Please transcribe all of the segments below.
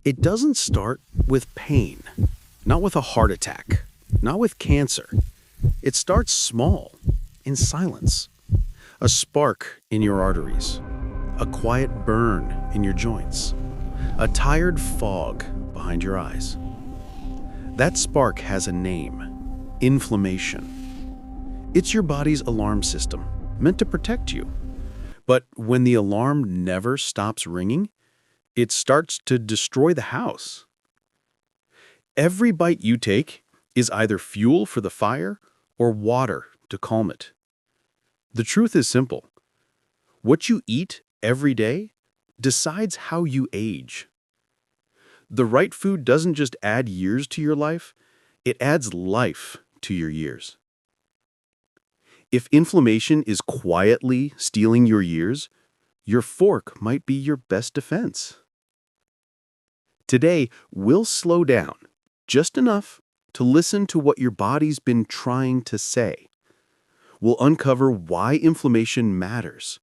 It doesn't start with pain, not with a heart attack, not with cancer. It starts small, in silence. A spark in your arteries, a quiet burn in your joints, a tired fog behind your eyes. That spark has a name: inflammation. It's your body's alarm system, meant to protect you. But when the alarm never stops ringing, it starts to destroy the house. Every bite you take is either fuel for the fire or water to calm it. The truth is simple. What you eat every day decides how you age. The right food doesn't just add years to your life, it adds life to your years. If inflammation is quietly stealing your years, your fork might be your best defense. Today, we'll slow down just enough to listen to what your body's been trying to say. We'll uncover why inflammation matters,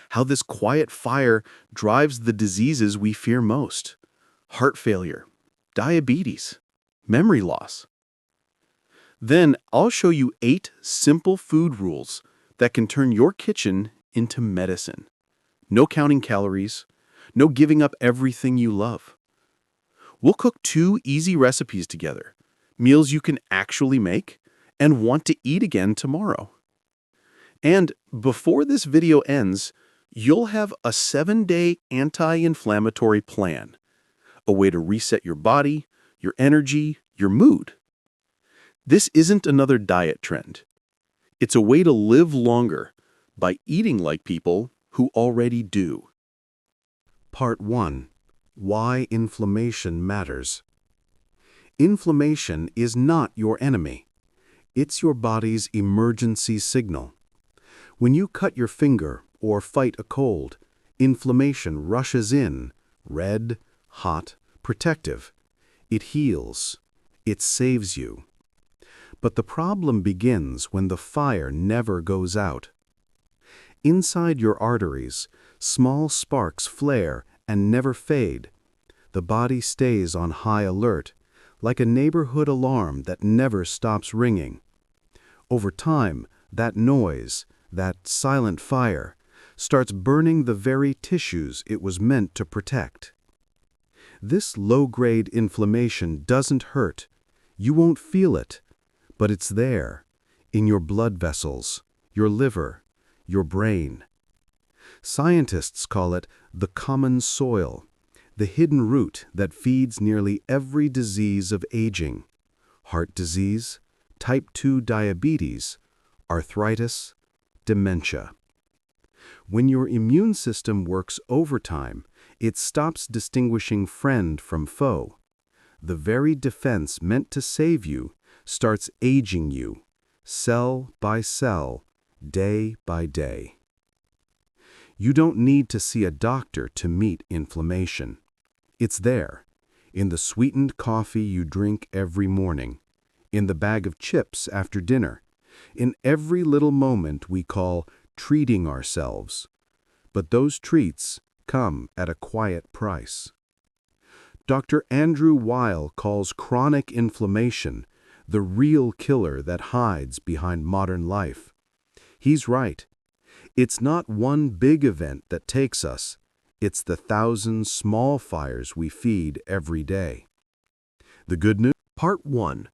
how this quiet fire drives the diseases we fear most: heart failure, diabetes, memory loss. Then I'll show you 8 simple food rules that can turn your kitchen into medicine. No counting calories, no giving up everything you love. We'll cook 2 easy recipes together, meals you can actually make and want to eat again tomorrow. And before this video ends, you'll have a 7-day anti-inflammatory plan, a way to reset your body, your energy, your mood. This isn't another diet trend. It's a way to live longer by eating like people who already do. Part 1. Why inflammation matters. Inflammation is not your enemy. It's your body's emergency signal. When you cut your finger or fight a cold, inflammation rushes in, red, hot, protective. It heals. It saves you. But the problem begins when the fire never goes out. Inside your arteries, small sparks flare and never fade. The body stays on high alert, like a neighborhood alarm that never stops ringing. Over time, that noise, that silent fire, starts burning the very tissues it was meant to protect. This low-grade inflammation doesn't hurt. You won't feel it, but it's there, in your blood vessels, your liver, your brain. Scientists call it the common soil, the hidden root that feeds nearly every disease of aging: heart disease, type 2 diabetes, arthritis, dementia. When your immune system works overtime, it stops distinguishing friend from foe. The very defense meant to save you starts aging you, cell by cell, day by day. You don't need to see a doctor to meet inflammation. It's there, in the sweetened coffee you drink every morning, in the bag of chips after dinner, in every little moment we call treating ourselves. But those treats come at a quiet price. Dr. Andrew Weil calls chronic inflammation the real killer that hides behind modern life. He's right. It's not one big event that takes us. It's the 1,000 small fires we feed every day. The good news? Part 1.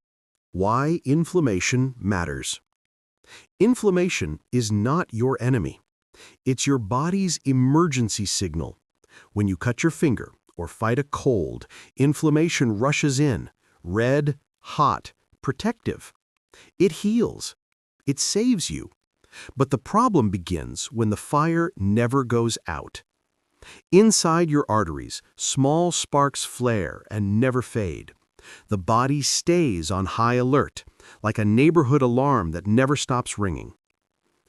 Why inflammation matters. Inflammation is not your enemy. It's your body's emergency signal. When you cut your finger or fight a cold, inflammation rushes in, red, hot, protective. It heals. It saves you. But the problem begins when the fire never goes out. Inside your arteries, small sparks flare and never fade. The body stays on high alert, like a neighborhood alarm that never stops ringing.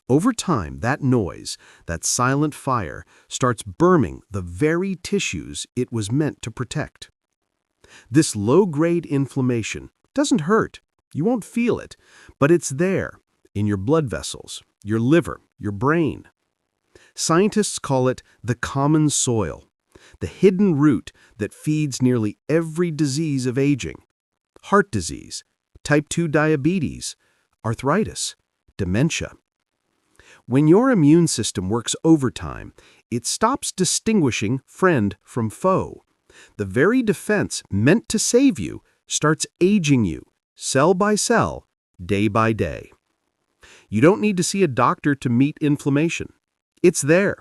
Over time, that noise, that silent fire, starts burning the very tissues it was meant to protect. This low-grade inflammation doesn't hurt. You won't feel it, but it's there, in your blood vessels, your liver, your brain. Scientists call it the common soil, the hidden root that feeds nearly every disease of aging: heart disease, type 2 diabetes, arthritis, dementia. When your immune system works overtime, it stops distinguishing friend from foe. The very defense meant to save you starts aging you, cell by cell, day by day. You don't need to see a doctor to meet inflammation. It's there,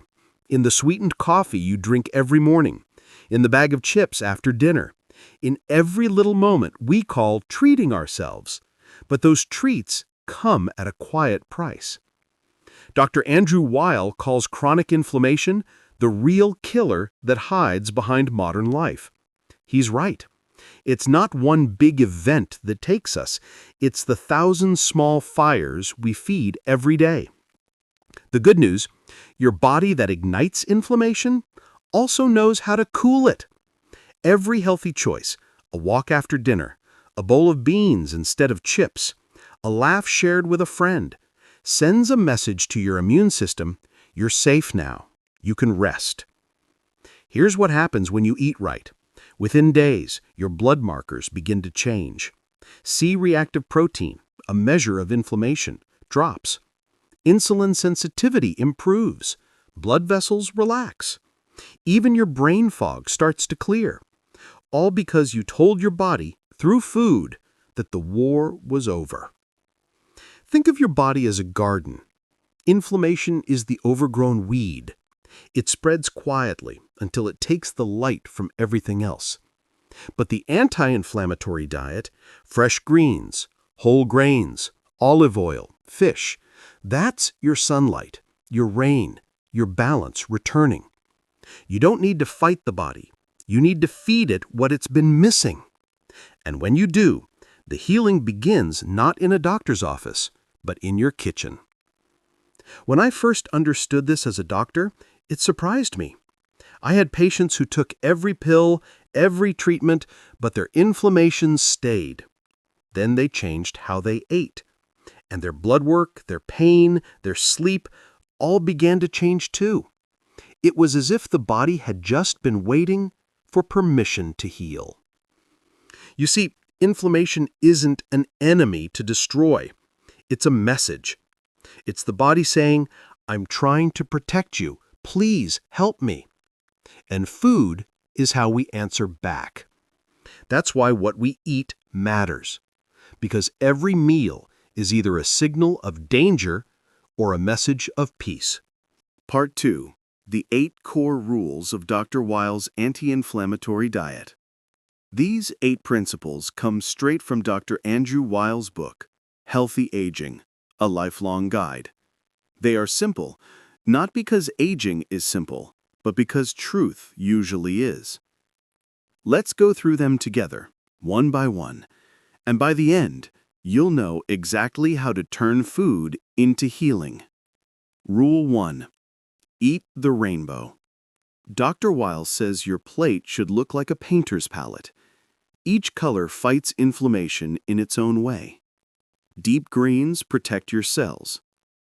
in the sweetened coffee you drink every morning, in the bag of chips after dinner, in every little moment we call treating ourselves. But those treats come at a quiet price. Dr. Andrew Weil calls chronic inflammation the real killer that hides behind modern life. He's right. It's not one big event that takes us. It's the 1,000 small fires we feed every day. The good news, your body that ignites inflammation also knows how to cool it. Every healthy choice, a walk after dinner, a bowl of beans instead of chips, a laugh shared with a friend, sends a message to your immune system: you're safe now. You can rest. Here's what happens when you eat right. Within days, your blood markers begin to change. C-reactive protein, a measure of inflammation, drops. Insulin sensitivity improves. Blood vessels relax. Even your brain fog starts to clear. All because you told your body, through food, that the war was over. Think of your body as a garden. Inflammation is the overgrown weed. It spreads quietly until it takes the light from everything else. But the anti-inflammatory diet, fresh greens, whole grains, olive oil, fish, that's your sunlight, your rain, your balance returning. You don't need to fight the body. You need to feed it what it's been missing. And when you do, the healing begins not in a doctor's office, but in your kitchen. When I first understood this as a doctor, it surprised me. I had patients who took every pill, every treatment, but their inflammation stayed. Then they changed how they ate. And their blood work, their pain, their sleep, all began to change too. It was as if the body had just been waiting for permission to heal. You see, inflammation isn't an enemy to destroy. It's a message. It's the body saying, I'm trying to protect you. Please help me. And food is how we answer back. That's why what we eat matters. Because every meal is either a signal of danger or a message of peace. Part 2. The 8 core rules of Dr. Weil's anti-inflammatory diet. These 8 principles come straight from Dr. Andrew Weil's book, Healthy Aging, A Lifelong Guide. They are simple, not because aging is simple, but because truth usually is. Let's go through them together, one by one, and by the end, you'll know exactly how to turn food into healing. Rule 1. Eat the rainbow. Dr. Weil says your plate should look like a painter's palette. Each color fights inflammation in its own way. Deep greens protect your cells.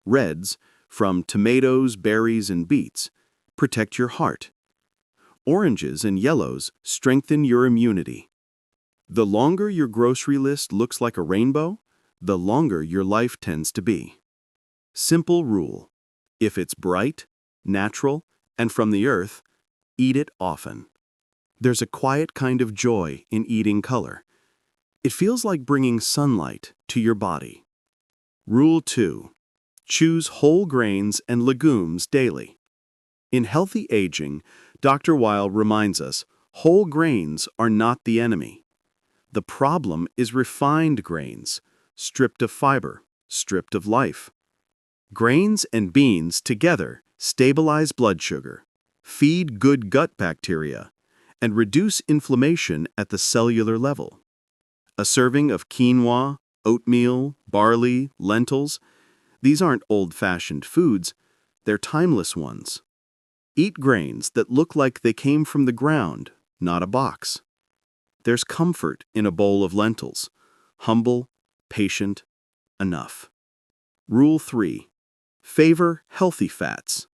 Reds, from tomatoes, berries, and beets, protect your heart. Oranges and yellows strengthen your immunity. The longer your grocery list looks like a rainbow, the longer your life tends to be. Simple rule: if it's bright, natural, and from the earth, eat it often. There's a quiet kind of joy in eating color. It feels like bringing sunlight to your body. Rule 2. Choose whole grains and legumes daily. In Healthy Aging, Dr. Weil reminds us whole grains are not the enemy. The problem is refined grains, stripped of fiber, stripped of life. Grains and beans together stabilize blood sugar, feed good gut bacteria, and reduce inflammation at the cellular level. A serving of quinoa, oatmeal, barley, lentils, these aren't old-fashioned foods, they're timeless ones. Eat grains that look like they came from the ground, not a box. There's comfort in a bowl of lentils, humble, patient, enough. Rule 3. Favor healthy fats.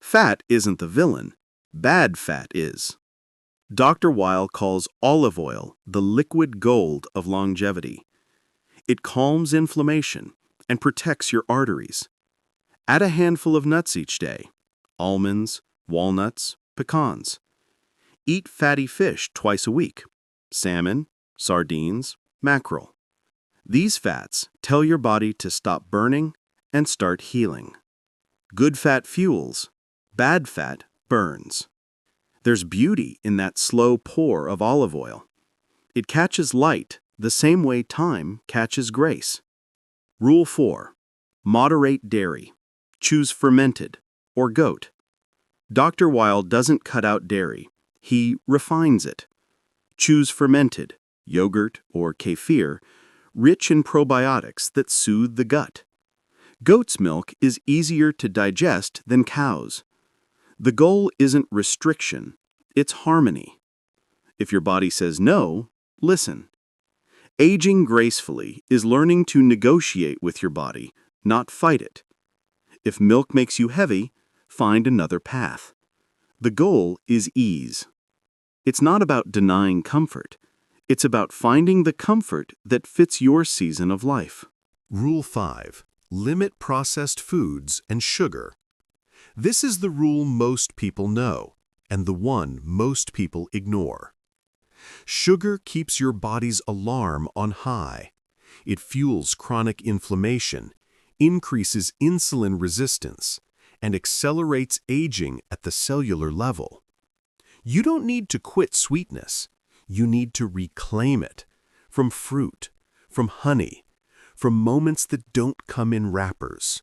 Fat isn't the villain, Bad fat is. Dr. Weil calls olive oil the liquid gold of longevity. It calms inflammation and protects your arteries. Add a handful of nuts each day: almonds, walnuts, pecans. Eat fatty fish twice a week: salmon, sardines, mackerel. These fats tell your body to stop burning and start healing. Good fat fuels, bad fat burns. There's beauty in that slow pour of olive oil. It catches light the same way time catches grace. Rule 4. Moderate dairy. Choose fermented or goat. Dr. Weil doesn't cut out dairy. He refines it. Choose fermented, yogurt or kefir, rich in probiotics that soothe the gut. Goat's milk is easier to digest than cow's. The goal isn't restriction, it's harmony. If your body says no, listen. Aging gracefully is learning to negotiate with your body, not fight it. If milk makes you heavy, find another path. The goal is ease. It's not about denying comfort. It's about finding the comfort that fits your season of life. Rule 5. Limit processed foods and sugar. This is the rule most people know, and the one most people ignore. Sugar keeps your body's alarm on high. It fuels chronic inflammation, increases insulin resistance, and accelerates aging at the cellular level. You don't need to quit sweetness. You need to reclaim it from fruit, from honey, from moments that don't come in wrappers.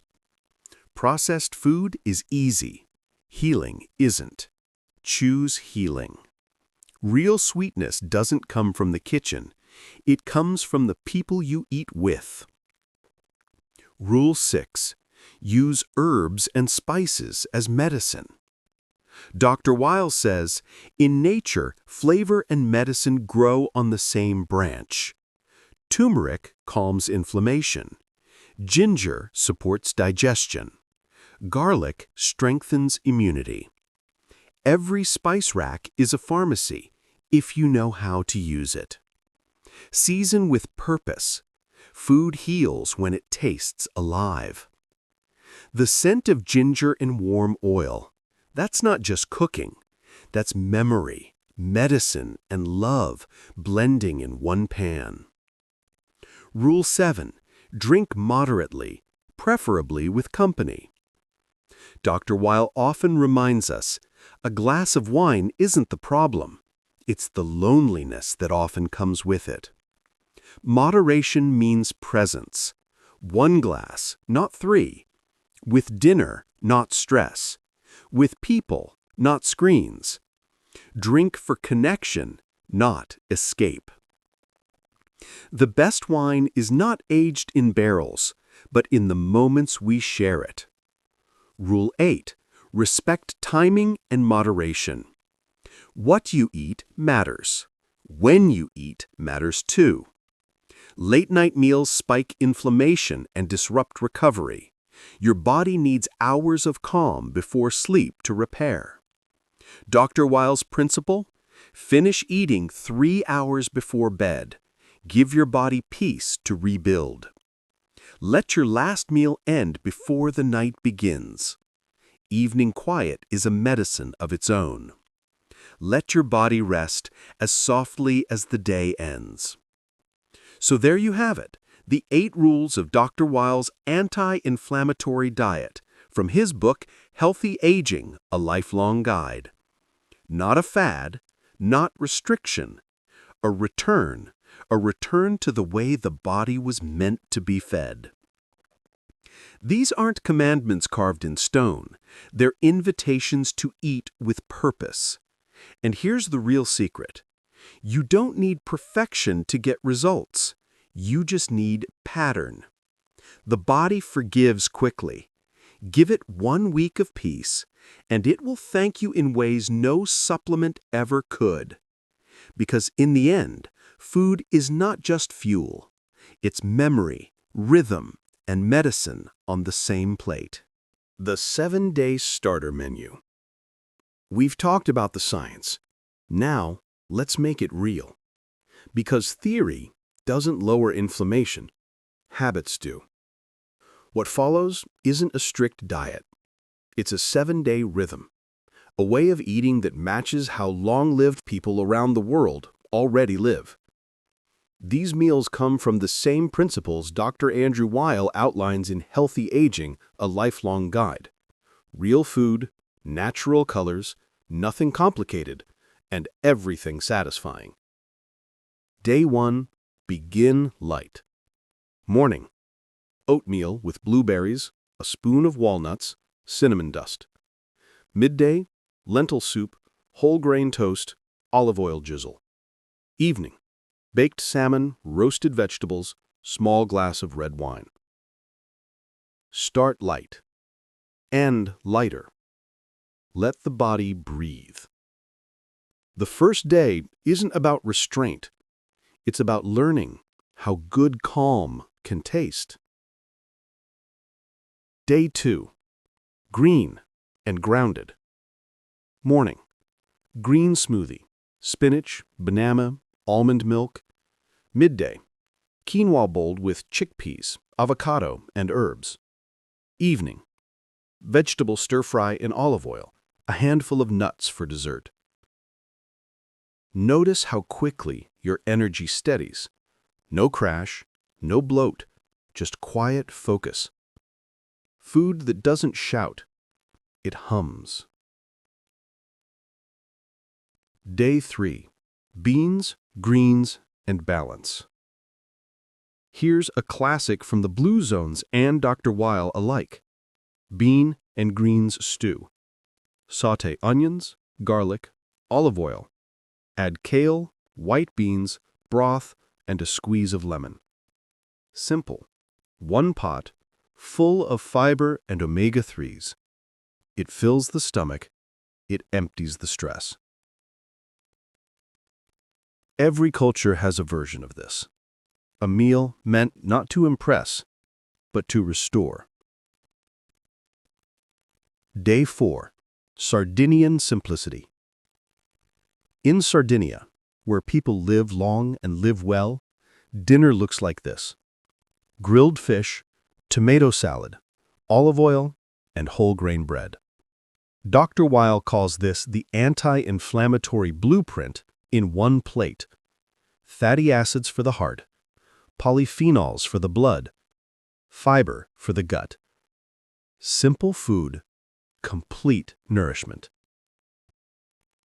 Processed food is easy. Healing isn't. Choose healing. Real sweetness doesn't come from the kitchen. It comes from the people you eat with. Rule 6. Use herbs and spices as medicine. Dr. Weil says, in nature, flavor and medicine grow on the same branch. Turmeric calms inflammation. Ginger supports digestion. Garlic strengthens immunity. Every spice rack is a pharmacy, if you know how to use it. Season with purpose. Food heals when it tastes alive. The scent of ginger in warm oil, that's not just cooking. That's memory, medicine, and love blending in one pan. Rule 7. Drink moderately, preferably with company. Dr. Weil often reminds us, a glass of wine isn't the problem. It's the loneliness that often comes with it. Moderation means presence. 1 glass, not 3. With dinner, not stress. With people, not screens. Drink for connection, not escape. The best wine is not aged in barrels, but in the moments we share it. Rule 8. Respect timing and moderation. What you eat matters. When you eat matters too. Late-night meals spike inflammation and disrupt recovery. Your body needs hours of calm before sleep to repair. Dr. Weil's principle? Finish eating 3 hours before bed. Give your body peace to rebuild. Let your last meal end before the night begins. Evening quiet is a medicine of its own. Let your body rest as softly as the day ends. So there you have it, the 8 rules of Dr. Weil's anti-inflammatory diet from his book, Healthy Aging, A Lifelong Guide. Not a fad, not restriction, a return to the way the body was meant to be fed. These aren't commandments carved in stone. They're invitations to eat with purpose. And here's the real secret. You don't need perfection to get results. You just need pattern. The body forgives quickly. Give it 1 week of peace, and it will thank you in ways no supplement ever could. Because in the end, food is not just fuel. It's memory, rhythm, and medicine on the same plate. The 7-day starter menu. We've talked about the science. Now, let's make it real. Because theory doesn't lower inflammation, habits do. What follows isn't a strict diet. It's a 7-day rhythm, a way of eating that matches how long-lived people around the world already live. These meals come from the same principles Dr. Andrew Weil outlines in Healthy Aging, a Lifelong Guide. Real food, natural colors, nothing complicated, and everything satisfying. Day 1. Begin light. Morning. Oatmeal with blueberries, a spoon of walnuts, cinnamon dust. Midday. Lentil soup, whole grain toast, olive oil drizzle. Evening. Baked salmon, roasted vegetables, small glass of red wine. Start light. End lighter. Let the body breathe. The first day isn't about restraint. It's about learning how good calm can taste. Day 2. Green and grounded. Morning. Green smoothie, spinach, banana, almond milk. Midday. Quinoa bowl with chickpeas, avocado, and herbs. Evening. Vegetable stir-fry in olive oil, a handful of nuts for dessert. Notice how quickly your energy steadies. No crash, no bloat, just quiet focus. Food that doesn't shout, it hums. Day 3. Beans, greens, and balance. Here's a classic from the Blue Zones and Dr. Weil alike. Bean and greens stew. Sauté onions, garlic, olive oil. Add kale, white beans, broth, and a squeeze of lemon. Simple. One pot, full of fiber and omega-3s. It fills the stomach. It empties the stress. Every culture has a version of this. A meal meant not to impress, but to restore. Day 4. Sardinian simplicity. In Sardinia, where people live long and live well, dinner looks like this: grilled fish, tomato salad, olive oil, and whole grain bread. Dr. Weil calls this the anti-inflammatory blueprint in one plate. Fatty acids for the heart, polyphenols for the blood, fiber for the gut. Simple food, complete nourishment.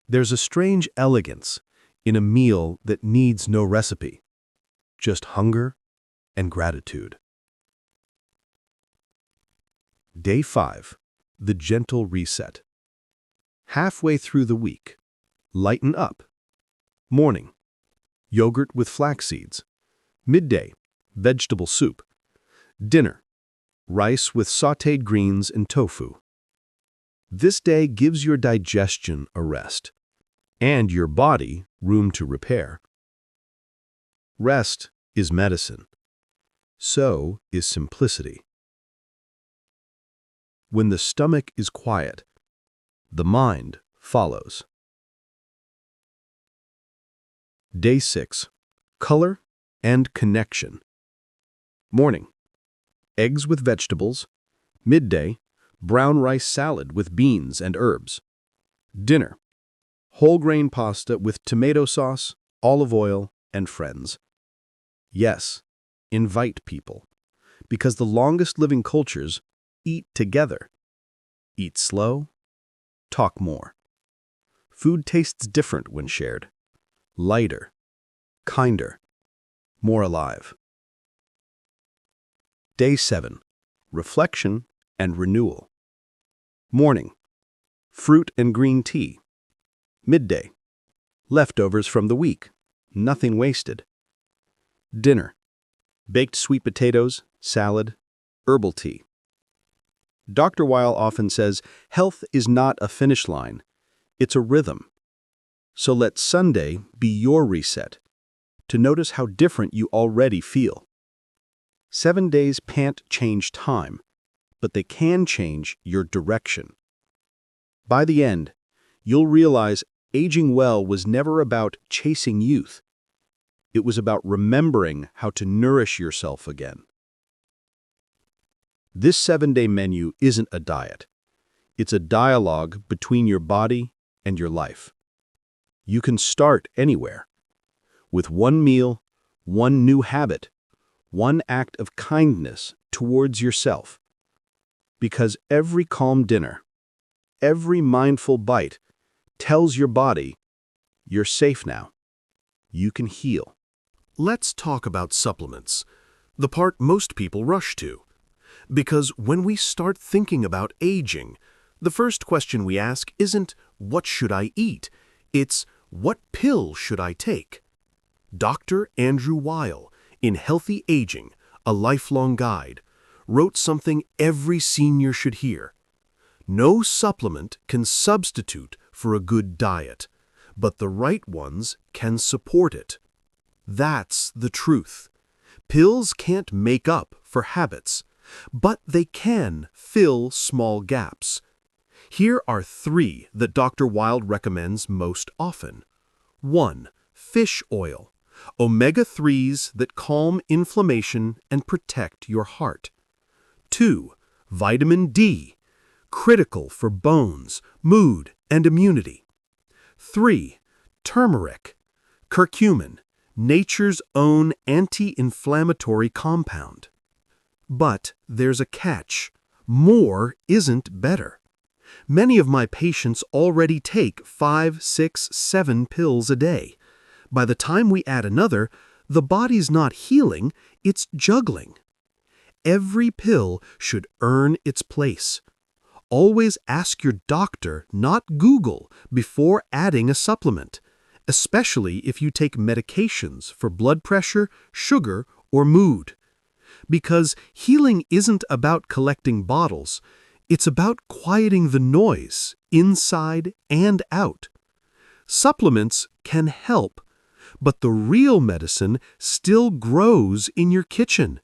There's a strange elegance in a meal that needs no recipe, just hunger and gratitude. Day 5. The gentle reset. Halfway through the week, lighten up. Morning. Yogurt with flax seeds. Midday. Vegetable soup. Dinner. Rice with sautéed greens and tofu. This day gives your digestion a rest, and your body room to repair. Rest is medicine. So is simplicity. When the stomach is quiet, the mind follows. Day 6. Color and connection. Morning. Eggs with vegetables. Midday. Brown rice salad with beans and herbs. Dinner. Whole grain pasta with tomato sauce, olive oil, and friends. Yes, invite people, because the longest living cultures eat together. Eat slow, talk more. Food tastes different when shared. Lighter, kinder, more alive. Day 7. Reflection and renewal. Morning. Fruit and green tea. Midday. Leftovers from the week. Nothing wasted. Dinner. Baked sweet potatoes, salad, herbal tea. Dr. Weil often says, health is not a finish line. It's a rhythm. So let Sunday be your reset, to notice how different you already feel. 7 days can't change time, but they can change your direction. By the end, you'll realize aging well was never about chasing youth. It was about remembering how to nourish yourself again. This 7-day menu isn't a diet. It's a dialogue between your body and your life. You can start anywhere. With one meal, one new habit, one act of kindness towards yourself. Because every calm dinner, every mindful bite tells your body, you're safe now. You can heal. Let's talk about supplements, the part most people rush to. Because when we start thinking about aging, the first question we ask isn't, what should I eat? It's, what pill should I take? Dr. Andrew Weil, in Healthy Aging, A Lifelong Guide, wrote something every senior should hear. No supplement can substitute for a good diet, but the right ones can support it. That's the truth. Pills can't make up for habits, but they can fill small gaps. Here are 3 that Dr. Weil recommends most often. 1. Fish oil, omega-3s that calm inflammation and protect your heart. 2. Vitamin D, critical for bones, mood, and immunity. 3. Turmeric, curcumin, nature's own anti-inflammatory compound. But there's a catch. More isn't better. Many of my patients already take 5, 6, 7 pills a day. By the time we add another, the body's not healing, it's juggling. Every pill should earn its place. Always ask your doctor, not Google, before adding a supplement, especially if you take medications for blood pressure, sugar, or mood. Because healing isn't about collecting bottles, it's about quieting the noise, inside and out. Supplements can help, but the real medicine still grows in your kitchen.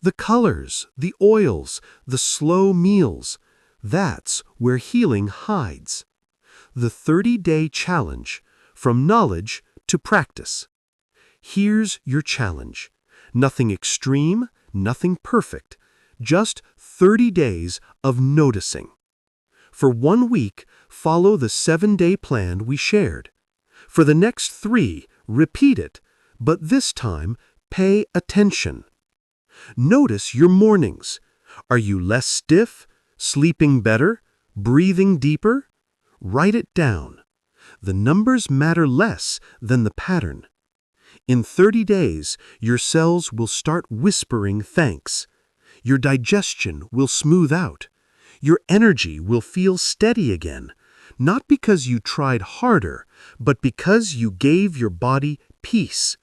The colors, the oils, the slow meals, that's where healing hides. The 30-day challenge, from knowledge to practice. Here's your challenge. Nothing extreme, nothing perfect, just 30 days of noticing. For 1 week, follow the 7-day plan we shared. For the next 3, repeat it, but this time, pay attention. Notice your mornings. Are you less stiff, sleeping better, breathing deeper? Write it down. The numbers matter less than the pattern. In 30 days, your cells will start whispering thanks. Your digestion will smooth out. Your energy will feel steady again, not because you tried harder, but because you gave your body peace.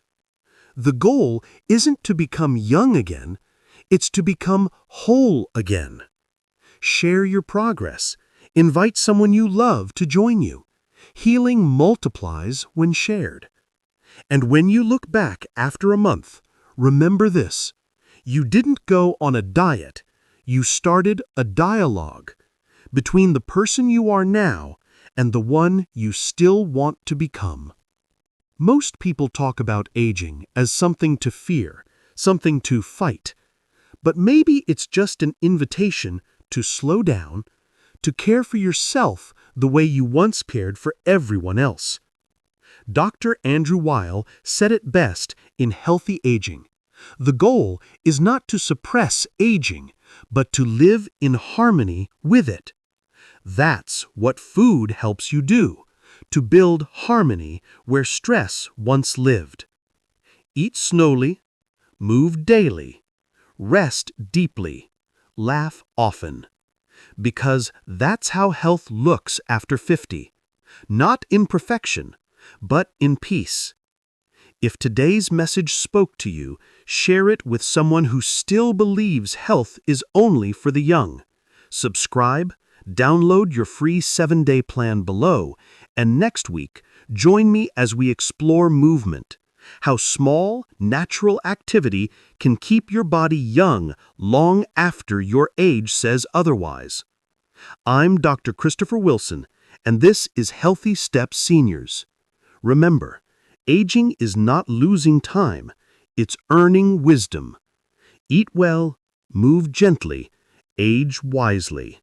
The goal isn't to become young again, it's to become whole again. Share your progress. Invite someone you love to join you. Healing multiplies when shared. And when you look back after a month, remember this. You didn't go on a diet. You started a dialogue between the person you are now and the one you still want to become. Most people talk about aging as something to fear, something to fight. But maybe it's just an invitation to slow down, to care for yourself the way you once cared for everyone else. Dr. Andrew Weil said it best in Healthy Aging. The goal is not to suppress aging, but to live in harmony with it. That's what food helps you do, to build harmony where stress once lived. Eat slowly, move daily, rest deeply, laugh often. Because that's how health looks after 50. Not in perfection, but in peace. If today's message spoke to you, share it with someone who still believes health is only for the young. Subscribe, download your free 7-day plan below, and next week, join me as we explore movement. How small, natural activity can keep your body young long after your age says otherwise. I'm Dr. Christopher Wilson, And this is Healthy Steps Seniors. Remember, aging is not losing time, it's earning wisdom. Eat well, move gently, age wisely.